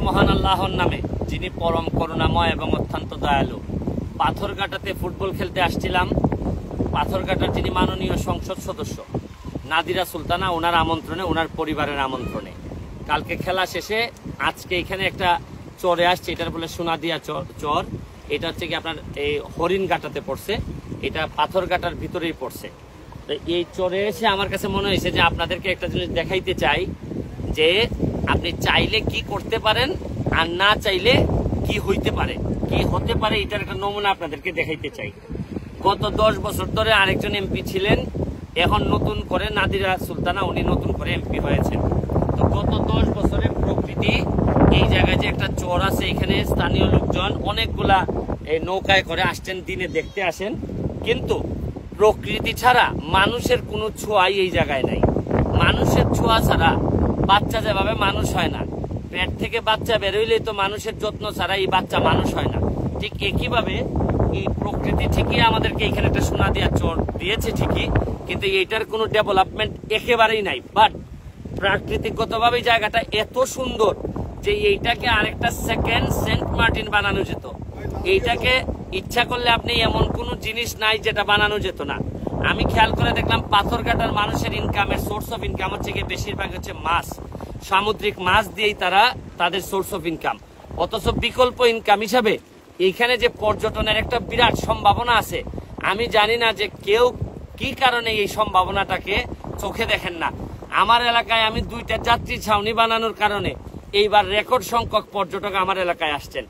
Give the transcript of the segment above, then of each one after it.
মহান আল্লাহর নামে, যিনি পরম করুণাময় এবং অত্যন্ত দয়ালু। পাথরঘাটাতে ফুটবল খেলতে আসছিলাম। পাথরঘাটার যিনি মাননীয় সংসদ সদস্য নাদিরা সুলতানা, ওনার আমন্ত্রণে, ওনার পরিবারের আমন্ত্রণে কালকে খেলা শেষে আজকে এখানে একটা চরে আসছে, এটার বলে সোনাদিয়া চর। এটা হচ্ছে কি আপনার এই হরিণঘাটাতে পড়ছে, এটা পাথরঘাটার ভিতরেই পড়ছে। তো এই চরে এসে আমার কাছে মনে হয়েছে যে আপনাদেরকে একটা জিনিস দেখাইতে চাই, যে আপনি চাইলে কি করতে পারেন আর না চাইলে কি হইতে পারে, কি হতে পারে, এটার একটা নমুনা আপনাদেরকে দেখাইতে চাই। গত 10 বছর ধরে আরেকজন এমপি ছিলেন, এখন নতুন করে নাদিরা সুলতানা, উনি নতুন করে এমপি হয়েছেন। তো গত 10 বছরের প্রকৃতি, এই জায়গায় যে একটা চর আছে, এখানে স্থানীয় লোকজন অনেকগুলা এই নৌকায় করে আসছেন, দিনে দেখতে আসেন, কিন্তু প্রকৃতি ছাড়া মানুষের কোনো ছোঁয়াই এই জায়গায় নাই। মানুষের ছোঁয়া ছাড়া বাচ্চা যেভাবে মানুষ হয় না, পেট থেকে বাচ্চা বেরোইলে তো মানুষের যত্ন ছাড়া এই বাচ্চা মানুষ হয় না, ঠিক একইভাবে এই প্রকৃতি ঠিকই আমাদেরকে এখানে একটা সোনাদিয়া চর দিয়েছে ঠিকই, কিন্তু এইটার কোনো ডেভেলপমেন্ট একেবারেই নাই। বাট প্রাকৃতিকগতভাবে জায়গাটা এত সুন্দর যে এইটাকে আরেকটা সেকেন্ড সেন্ট মার্টিন বানানো যেত। এইটাকে ইচ্ছা করলে আপনি এমন কোনো জিনিস নাই যেটা বানানো যেত না। আমি খেয়াল করে দেখলাম পাথরঘাটার মানুষের ইনকামের সোর্স অফ ইনকাম হচ্ছে কি বেশিরভাগ হচ্ছে মাছ, সামুদ্রিক মাছ দিয়েই তারা তাদের সোর্স অফ ইনকাম। অথচ বিকল্প ইনকাম হিসাবে এইখানে যে পর্যটনের একটা বিরাট সম্ভাবনা আছে, আমি জানি না যে কেউ কি কারণে এই সম্ভাবনাটাকে চোখে দেখেন না। আমার এলাকায় আমি 2টা যাত্রী ছাউনি বানানোর কারণে এইবার রেকর্ড সংখ্যক পর্যটক আমার এলাকায় আসছেন।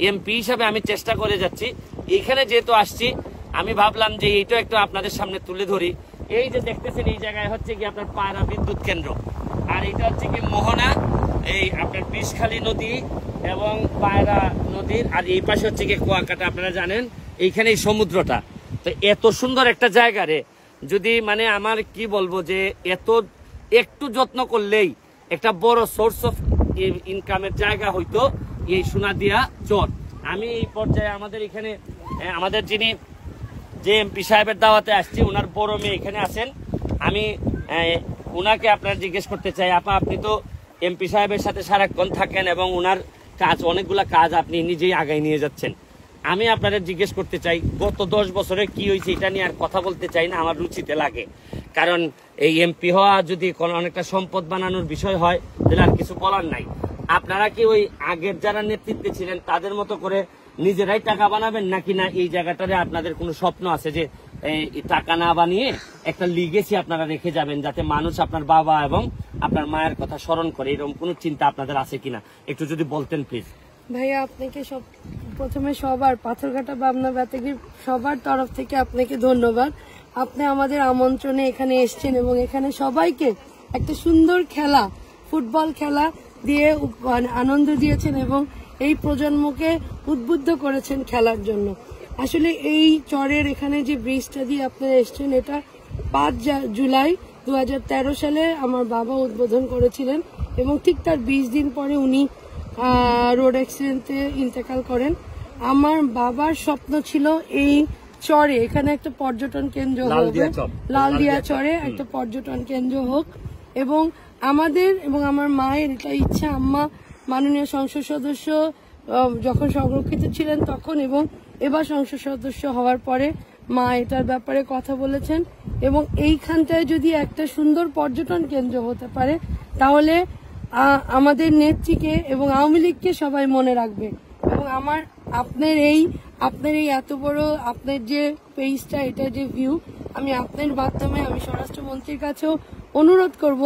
এমপি হিসাবে আমি চেষ্টা করে যাচ্ছি, এখানে যেহেতু আসছি আমি ভাবলাম যে এইটা একটু আপনাদের সামনে তুলে ধরি। এই যে দেখতেছেন এই জায়গায় হচ্ছে কি আপনার পায়রা বিদ্যুৎ কেন্দ্র, আর এটা হচ্ছে কি মোহনা, এই আপনার বিষখালী নদী এবং পায়রা নদীর, আর এই পাশে হচ্ছে কি কুয়াকাটা, আপনারা জানেন এইখানে এই সমুদ্রটা। তো এত সুন্দর একটা জায়গা রে, যদি মানে আমার কি বলবো যে একটু যত্ন করলেই একটা বড় সোর্স অফ ইনকামের জায়গা হইতো এই সোনাদিয়া চর। আমি এই পর্যায়ে আমাদের এখানে আমাদের যিনি যে এমপি সাহেবের দাওয়াতে আসছি, ওনার বড় মেয়ে এখানে আছেন। আমি ওনাকে আপনারা জিজ্ঞেস করতে চাই, আপনি তো এমপি সাহেবের সাথে সারাক্ষণ থাকেন এবং ওনার কাজ, অনেকগুলা কাজ আপনি নিজেই আগায় নিয়ে যাচ্ছেন। আমি আপনাদের জিজ্ঞেস করতে চাই, গত 10 বছরে কি হয়েছে এটা নিয়ে আর কথা বলতে চাই না, আমার রুচিতে লাগে। কারণ এই এমপি হওয়া যদি কোনো অনেকটা সম্পদ বানানোর বিষয় হয় তাহলে আর কিছু বলার নাই। আপনারা কি ওই আগের যারা নেতৃত্বে ছিলেন তাদের মতো করে নিজেরাই টাকা বানাবেন, নাকি না এই জায়গাটারে আপনাদের কোনো স্বপ্ন আছে যে টাকা না বানিয়ে একটা লিগেসি আপনারা রেখে যাবেন, যাতে মানুষ আপনার বাবা এবং আপনার মায়ের কথা স্মরণ করে, এরকম কোনো চিন্তা আপনাদের আছে কিনা একটু যদি বলতেন প্লিজ। ভাইয়া, আপনাকে প্রথমে সবার পাথরঘাটা বাবনা বেতাগীর সবার তরফ থেকে আপনাকে ধন্যবাদ। আপনি আমাদের আমন্ত্রণে এখানে এসেছেন এবং এখানে সবাইকে একটা সুন্দর খেলা, ফুটবল খেলা দিয়ে আনন্দ দিয়েছেন এবং এই প্রজন্মকে উদ্বুদ্ধ করেছেন খেলার জন্য। আসলে এই চরের এখানে যে ব্রিজটা দিয়ে আপনারা এসেছেন, এটা 5 জুলাই 2013 সালে আমার বাবা উদ্বোধন করেছিলেন এবং ঠিক তার 20 দিন পরে উনি রোড অ্যাক্সিডেন্টে ইন্তেকাল করেন। আমার বাবার স্বপ্ন ছিল এই চরে এখানে একটা পর্যটন কেন্দ্র হবে, লালদিয়া চরে একটা পর্যটন কেন্দ্র হোক, এবং আমাদের এবং আমার মায়ের এটা ইচ্ছা। আম্মা মাননীয় সংসদ সদস্য যখন সংরক্ষিত ছিলেন তখন এবং এবার সংসদ সদস্য হওয়ার পরে মা এটার ব্যাপারে কথা বলেছেন, এবং এইখানটায় যদি একটা সুন্দর পর্যটন কেন্দ্র হতে পারে তাহলে আমাদের নেত্রীকে এবং আওয়ামী লীগকে সবাই মনে রাখবে। এবং আপনার এই এত বড় আপনার যে পেজটা, এটা যে ভিউ, আমি আপনার মাধ্যমে আমি স্বরাষ্ট্রমন্ত্রীর কাছেও অনুরোধ করব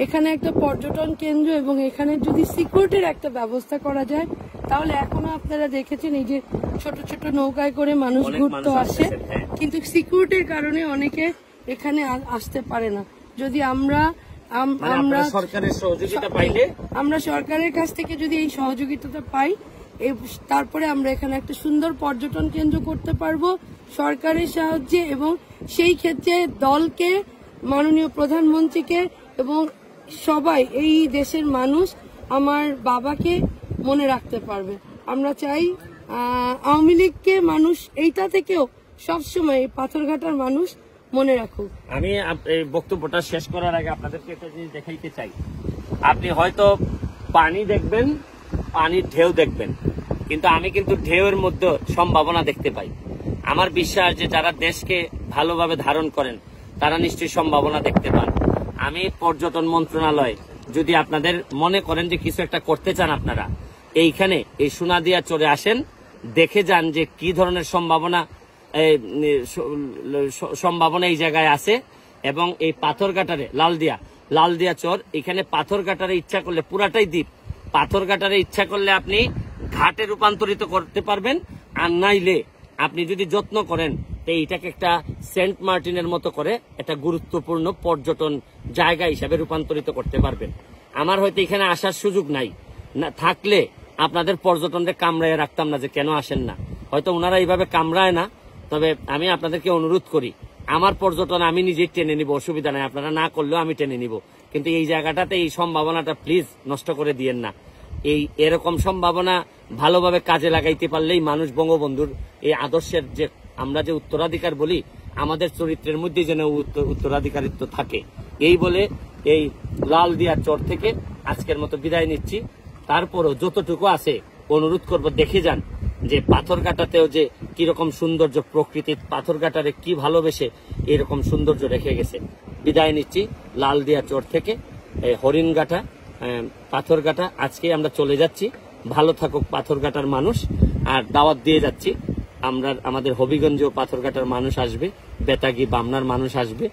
এখানে একটা পর্যটন কেন্দ্র এবং এখানে যদি সিকিউরিটির একটা ব্যবস্থা করা যায়, তাহলে এখনো আপনারা দেখেছেন এই যে ছোট ছোট নৌকায় করে মানুষ ঘুরতে আসে, কিন্তু সিকিউরিটির কারণে অনেকে এখানে আসতে পারে না। যদি আমরা সরকারের কাছ থেকে যদি এই সহযোগিতাটা পাই, তারপরে আমরা এখানে একটা সুন্দর পর্যটন কেন্দ্র করতে পারবো সরকারের সাহায্যে, এবং সেই ক্ষেত্রে দলকে, মাননীয় প্রধানমন্ত্রীকে এবং সবাই এই দেশের মানুষ আমার বাবাকে মনে রাখতে পারবে। আমরা চাই আওয়ামী লীগকে মানুষ এইটা থেকেও সবসময় পাথরঘাটার মানুষ মনে রাখুক। আমি এই বক্তব্যটা শেষ করার আগে আপনাদেরকে একটা জিনিস দেখাইতে চাই। আপনি হয়তো পানি দেখবেন পানির ঢেউ দেখবেন, কিন্তু আমি কিন্তু ঢেউয়ের মধ্যে সম্ভাবনা দেখতে পাই। আমার বিশ্বাস যে যারা দেশকে ভালোভাবে ধারণ করেন তারা নিশ্চয়ই সম্ভাবনা দেখতে পান। আমি পর্যটন মন্ত্রণালয়, যদি আপনাদের মনে করেন যে কিছু একটা করতে চান, আপনারা এইখানে এই সোনাদিয়া চরে আসেন, দেখে যান যে কি ধরনের সম্ভাবনা এই জায়গায় আছে। এবং এই পাথরঘাটারে লালদিয়া চর, এখানে পাথরঘাটারে ইচ্ছা করলে পুরাটাই দ্বীপ, পাথরঘাটারে ইচ্ছা করলে আপনি ঘাটে রূপান্তরিত করতে পারবেন, আর নাইলে আপনি যদি যত্ন করেন এইটাকে একটা সেন্ট মার্টিনের মতো করে একটা গুরুত্বপূর্ণ পর্যটন জায়গা হিসাবে রূপান্তরিত করতে পারবেন। আমার হয়তো এখানে আসার সুযোগ নাই, না থাকলে আপনাদের পর্যটনকে কামড়ায় রাখতাম না যে কেন আসেন না। হয়তো ওনারা এইভাবে কামড়ায় না, তবে আমি আপনাদেরকে অনুরোধ করি, আমার পর্যটন আমি নিজেই টেনে নিব, অসুবিধা নাই, আপনারা না করলেও আমি টেনে নিব। কিন্তু এই জায়গাটাতে এই সম্ভাবনাটা প্লিজ নষ্ট করে দিয়েন না। এরকম সম্ভাবনা ভালোভাবে কাজে লাগাইতে পারলেই মানুষ বঙ্গবন্ধুর এই আদর্শের যে আমরা যে উত্তরাধিকার বলি, আমাদের চরিত্রের মধ্যে যেন উত্তরাধিকারিত্ব থাকে। এই বলে এই লালদিয়া চর থেকে আজকের মতো বিদায় নিচ্ছি। তারপরও যতটুকু আছে অনুরোধ করব, দেখে যান যে পাথরঘাটাতেও যে কিরকম সৌন্দর্য, প্রকৃতির পাথরঘাটারে কি ভালোবেসে এরকম সৌন্দর্য রেখে গেছে। বিদায় নিচ্ছি লালদিয়া চর থেকে, হরিণঘাটা, পাথরঘাটা। আজকে আমরা চলে যাচ্ছি। ভালো থাকুক পাথরঘাটার মানুষ। আর দাওয়াত দিয়ে যাচ্ছি, আমাদের হবিগঞ্জেও পাথরঘাটার মানুষ আসবে, বেতাগী বামনার মানুষ আসবে।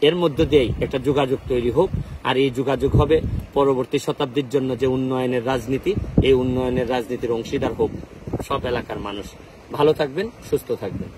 এর মধ্য দিয়েই একটা যোগাযোগ তৈরি হোক, আর এই যোগাযোগ হবে পরবর্তী শতাব্দীর জন্য যে উন্নয়নের রাজনীতি, এই উন্নয়নের রাজনীতির অংশীদার হোক সব এলাকার মানুষ। ভালো থাকবেন, সুস্থ থাকবেন।